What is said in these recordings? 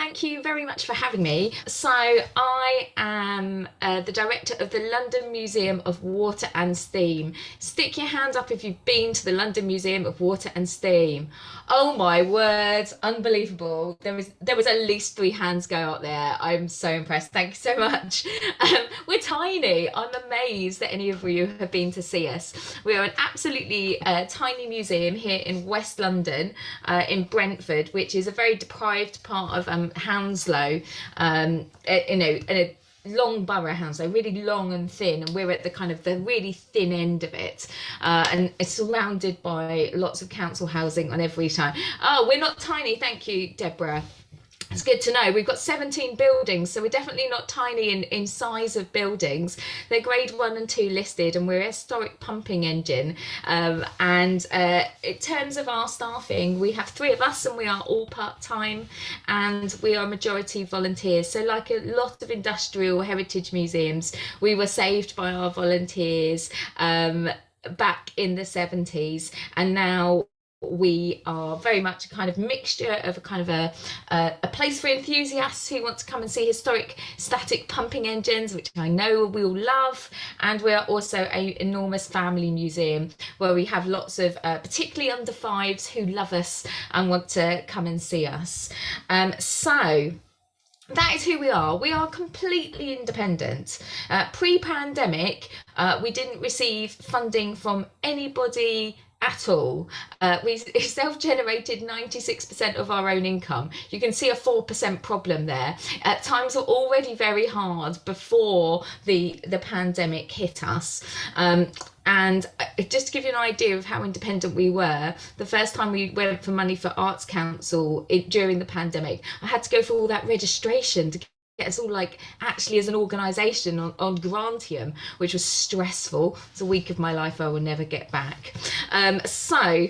Thank you very much for having me. So, I am the director of the London Museum of Water and Steam. Stick your hand up if you've been to the London Museum of Water and Steam. Oh my words, unbelievable. There was at least three hands go out there. I'm so impressed. Thank you so much. We're tiny. I'm amazed that any of you have been to see us. We are an absolutely tiny museum here in West London, in Brentford, which is a very deprived part of Hounslow, in a long borough Hounslow, really long and thin, and we're at the kind of the really thin end of it, and it's surrounded by lots of council housing on every side. Oh, we're not tiny, thank you, Deborah. It's good to know. We've got 17 buildings, so we're definitely not tiny in size of buildings. They're grade one and two listed, and we're a historic pumping engine. And in terms of our staffing, we have three of us, and we are all part-time, and we are majority volunteers. So like a lot of industrial heritage museums, we were saved by our volunteers back in the 70s, and now we are very much a kind of mixture of a kind of a place for enthusiasts who want to come and see historic static pumping engines, which I know we all love, and we are also an enormous family museum where we have lots of particularly under fives who love us and want to come and see us. So that is who we are. We are completely independent. Pre-pandemic, we didn't receive funding from anybody at all. We self-generated 96% of our own income. You can see a 4% problem there. Times were already very hard before the pandemic hit us. And just to give you an idea of how independent we were, the first time we went for money for Arts Council during the pandemic, I had to go through all that registration to get us all like actually as an organisation on Grantium, which was stressful. It's a week of my life I will never get back. So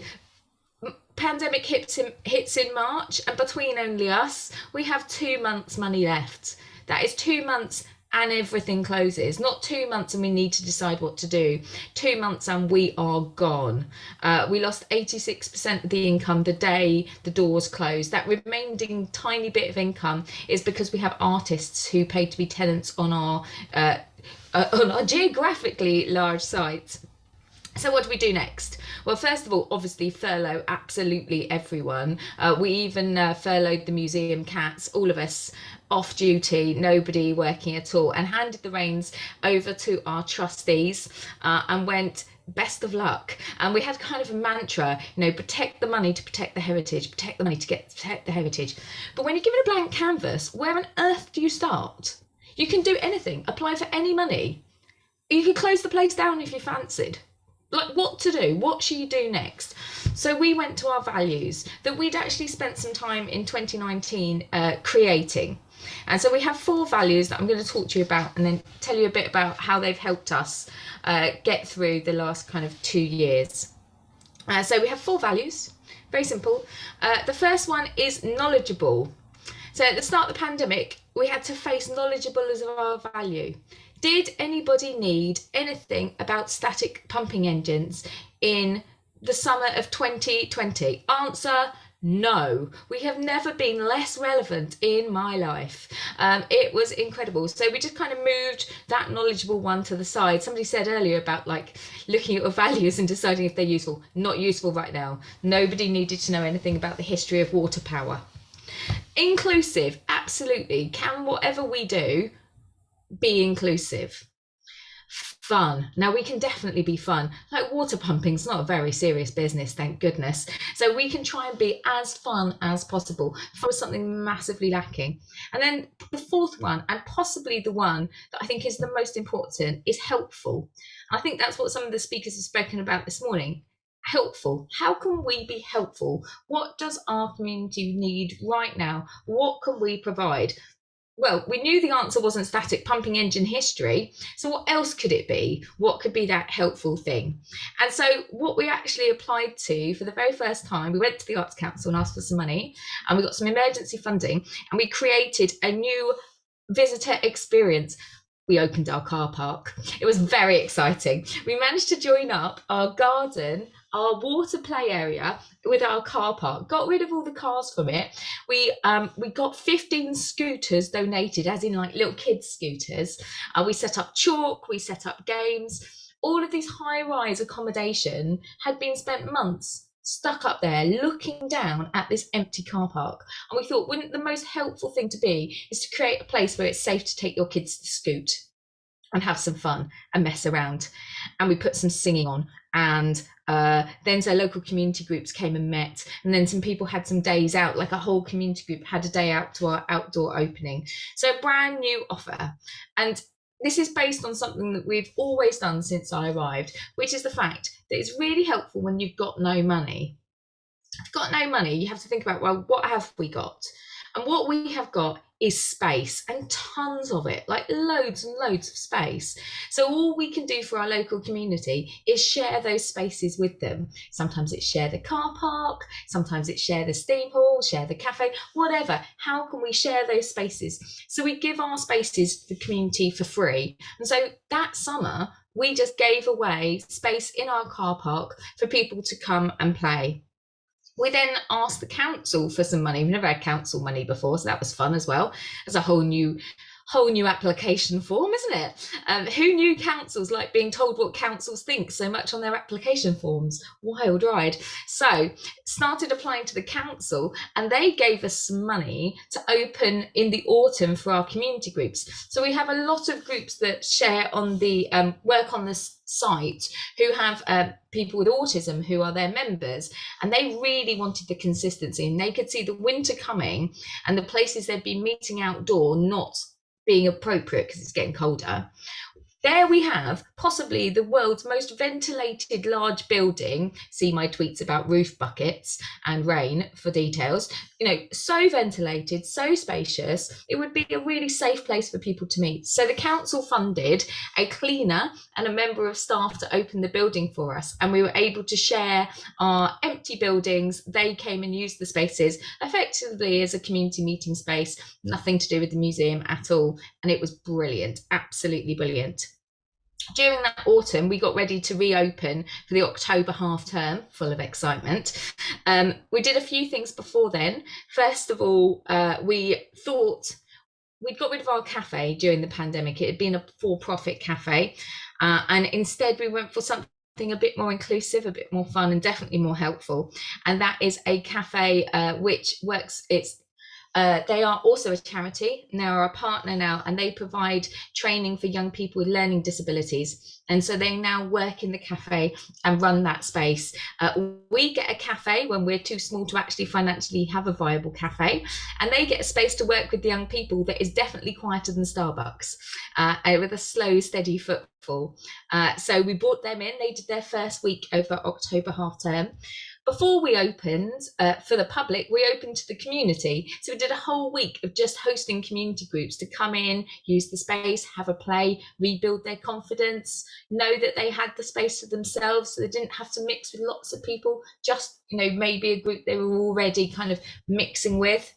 pandemic hits in March, and between only us, we have 2 months money left. That is 2 months and everything closes. Not 2 months and we need to decide what to do. 2 months and we are gone. We lost 86% of the income the day the doors closed. That remaining tiny bit of income is because we have artists who pay to be tenants on our geographically large sites. So what do we do next? Well, first of all, obviously furlough absolutely everyone. We even furloughed the museum cats, all of us off duty, nobody working at all, and handed the reins over to our trustees and went, best of luck. And we had kind of a mantra, protect the money to protect the heritage, protect the money to protect the heritage. But when you're given a blank canvas, where on earth do you start? You can do anything, apply for any money. You could close the place down if you fancied. Like what to do, what should you do next? So we went to our values that we'd actually spent some time in 2019 creating. And so we have 4 values that I'm going to talk to you about and then tell you a bit about how they've helped us get through the last kind of 2 years. So we have 4 values, very simple. The first one is knowledgeable. So at the start of the pandemic, we had to face knowledgeable as our value. Did anybody need anything about static pumping engines in the summer of 2020? Answer, no. We have never been less relevant in my life. It was incredible. So we just kind of moved that knowledgeable one to the side. Somebody said earlier about like looking at your values and deciding if they're useful. Not useful right now. Nobody needed to know anything about the history of water power. Inclusive, absolutely. Can whatever we do be inclusive? Fun. Now we can definitely be fun. Like water pumping's not a very serious business, thank goodness. So we can try and be as fun as possible. That was something massively lacking. And then the fourth one, and possibly the one that I think is the most important, is helpful. I think that's what some of the speakers have spoken about this morning. Helpful. How can we be helpful? What does our community need right now? What can we provide? Well, we knew the answer wasn't static pumping engine history. So what else could it be? What could be that helpful thing? And so what we actually applied to for the very first time, we went to the Arts Council and asked for some money, and we got some emergency funding, and we created a new visitor experience. We opened our car park. It was very exciting. We managed to join up our garden, our water play area with our car park, got rid of all the cars from it. We got 15 scooters donated, as in like little kids scooters. We set up chalk, we set up games. All of these high-rise accommodation had been spent months stuck up there looking down at this empty car park. And we thought, wouldn't the most helpful thing to be is to create a place where it's safe to take your kids to scoot and have some fun and mess around. And we put some singing on, and then so local community groups came and met, and then some people had some days out, like a whole community group had a day out to our outdoor opening. So a brand new offer. And this is based on something that we've always done since I arrived, which is the fact that it's really helpful when you've got no money. If you've got no money, you have to think about, well, what have we got? And what we have got is space, and tons of it, like loads and loads of space. So all we can do for our local community is share those spaces with them. Sometimes it's share the car park, sometimes it's share the steam hall, share the cafe, whatever. How can we share those spaces? So we give our spaces to the community for free. And so that summer, we just gave away space in our car park for people to come and play. We then asked the council for some money. We've never had council money before, so that was fun as well. It's a whole new application form, isn't it? Who knew councils like being told what councils think so much on their application forms? Wild ride. So started applying to the council, and they gave us some money to open in the autumn for our community groups. So we have a lot of groups that share on the work on this site who have people with autism who are their members, and they really wanted the consistency, and they could see the winter coming and the places they'd be meeting outdoor not being appropriate because it's getting colder. There we have possibly the world's most ventilated large building. See my tweets about roof buckets and rain for details. You know, so ventilated, so spacious. It would be a really safe place for people to meet. So the council funded a cleaner and a member of staff to open the building for us. And we were able to share our empty buildings. They came and used the spaces effectively as a community meeting space, nothing to do with the museum at all. And it was brilliant, absolutely brilliant. During that autumn, we got ready to reopen for the October half term, full of excitement. We did a few things before then. First of all, we thought we'd got rid of our cafe during the pandemic. It had been a for-profit cafe, and instead we went for something a bit more inclusive, a bit more fun, and definitely more helpful. And that is a cafe which works. They are also a charity. They're a partner now, and they provide training for young people with learning disabilities. And so they now work in the cafe and run that space. We get a cafe when we're too small to actually financially have a viable cafe, and they get a space to work with the young people that is definitely quieter than Starbucks, with a slow, steady footfall. So we brought them in. They did their first week over October half term. Before we opened for the public, we opened to the community. So we did a whole week of just hosting community groups to come in, use the space, have a play, rebuild their confidence, know that they had the space for themselves, so they didn't have to mix with lots of people, just, you know, maybe a group they were already kind of mixing with.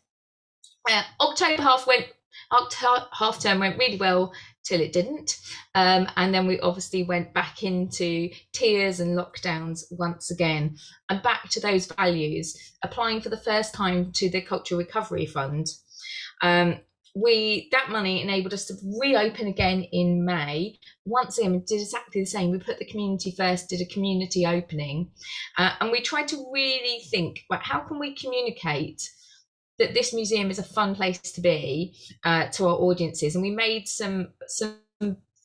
October half term went really well till it didn't, and then we obviously went back into tiers and lockdowns once again, and back to those values, applying for the first time to the Cultural Recovery Fund. That money enabled us to reopen again in May. Once again, we did exactly the same. We put the community first, did a community opening, and we tried to really think about how can we communicate that this museum is a fun place to be to our audiences. And we made some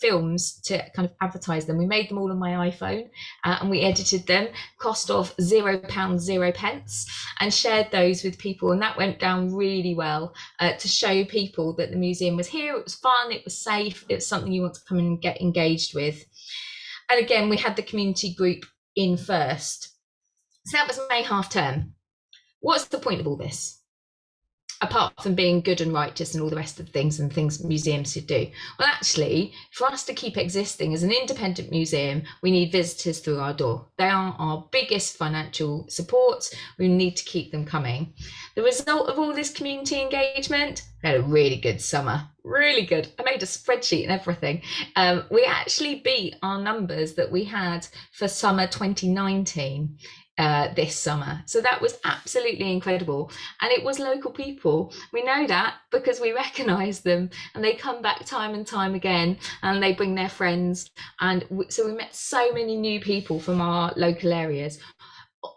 films to kind of advertise them. We made them all on my iPhone, and we edited them, cost of £0, and shared those with people. And that went down really well to show people that the museum was here. It was fun, it was safe, it was something you want to come and get engaged with. And again, we had the community group in first. So that was May half term. What's the point of all this? apart from being good and righteous and all the rest of the things and things museums should do. Well, actually, for us to keep existing as an independent museum, we need visitors through our door. They are our biggest financial support. We need to keep them coming. The result of all this community engagement, we had a really good summer, really good. I made a spreadsheet and everything. We actually beat our numbers that we had for summer 2019. This summer. So that was absolutely incredible. And it was local people. We know that because we recognise them and they come back time and time again and they bring their friends. And so we met so many new people from our local areas.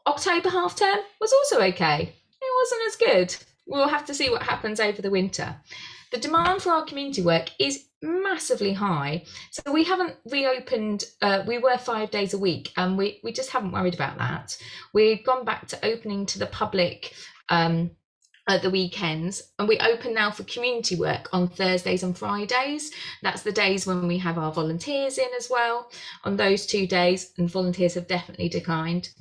October half term was also okay. It wasn't as good. We'll have to see what happens over the winter. The demand for our community work is massively high. So we haven't reopened, we were 5 days a week and we just haven't worried about that. We've gone back to opening to the public at the weekends, and we open now for community work on Thursdays and Fridays. That's the days when we have our volunteers in as well on those 2 days, and volunteers have definitely declined.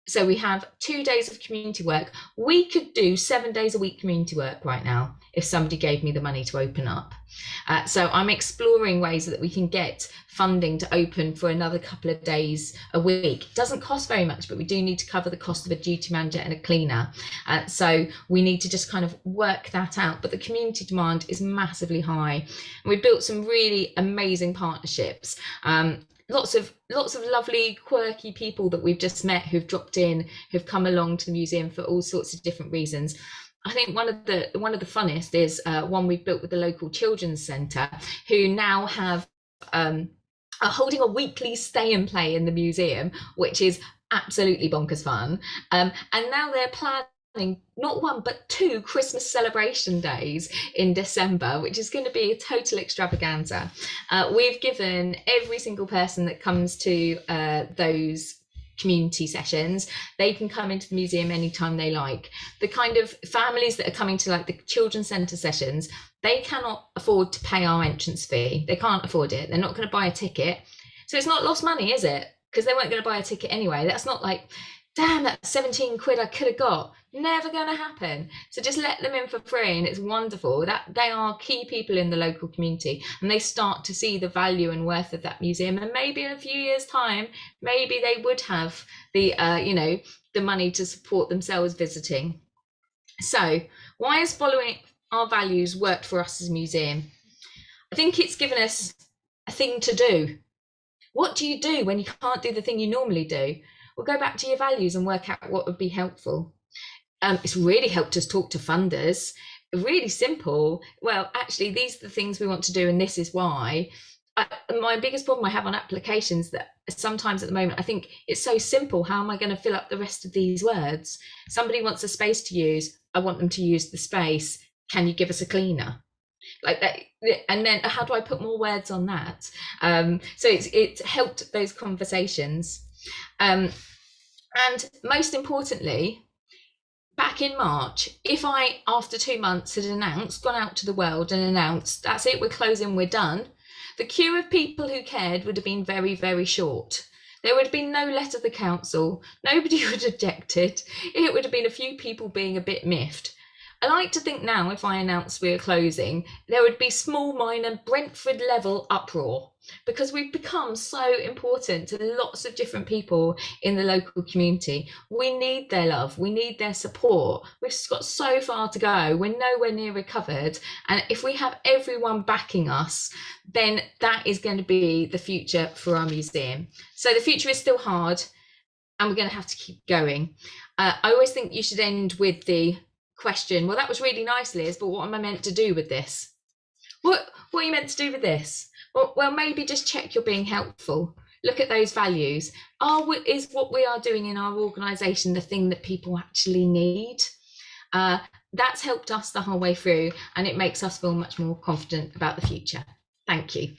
So we have 2 days of community work. We could do 7 days a week community work right now if somebody gave me the money to open up. So I'm exploring ways that we can get funding to open for another couple of days a week. It doesn't cost very much, but we do need to cover the cost of a duty manager and a cleaner. So we need to just kind of work that out. But the community demand is massively high. And we built some really amazing partnerships. Lots of lovely, quirky people that we've just met who've dropped in, who've come along to the museum for all sorts of different reasons. I think one of the funnest is one we've built with the local children's centre, who now have are holding a weekly stay and play in the museum, which is absolutely bonkers fun. And now they're planning not one but 2 Christmas celebration days in December, which is going to be a total extravaganza. We've given every single person that comes to those community sessions, they can come into the museum anytime they like. The kind of families that are coming to like the children's centre sessions, they cannot afford to pay our entrance fee. They can't afford it. They're not going to buy a ticket. So it's not lost money, is it? Because they weren't going to buy a ticket anyway. That's not like, damn, that's 17 quid I could have got. Never going to happen. So just let them in for free, and it's wonderful that they are key people in the local community, and they start to see the value and worth of that museum. And maybe in a few years' time, maybe they would have the the money to support themselves visiting. So why has following our values worked for us as a museum? I think it's given us a thing to do. What do you do when you can't do the thing you normally do? Well, go back to your values and work out what would be helpful. It's really helped us talk to funders. Really simple. Well, actually, these are the things we want to do, and this is why. My biggest problem I have on applications that sometimes at the moment, I think it's so simple. How am I going to fill up the rest of these words? Somebody wants a space to use. I want them to use the space. Can you give us a cleaner? Like that, and then how do I put more words on that? So it's helped those conversations. And most importantly, back in March, if I, after 2 months, had gone out to the world and announced, that's it, we're closing, we're done, the queue of people who cared would have been very, very short. There would have been no letter to the council, nobody would have objected, it would have been a few people being a bit miffed. I like to think now, if I announced we're closing, there would be small, minor, Brentford level uproar, because we've become so important to lots of different people in the local community. We need their love, we need their support. We've got so far to go, we're nowhere near recovered. And if we have everyone backing us, then that is going to be the future for our museum. So the future is still hard, and we're going to have to keep going. I always think you should end with the question, well, that was really nice, Liz, but what am I meant to do with this? What are you meant to do with this? Well, maybe just check you're being helpful. Look at those values. Is what we are doing in our organisation the thing that people actually need? That's helped us the whole way through, and it makes us feel much more confident about the future. Thank you.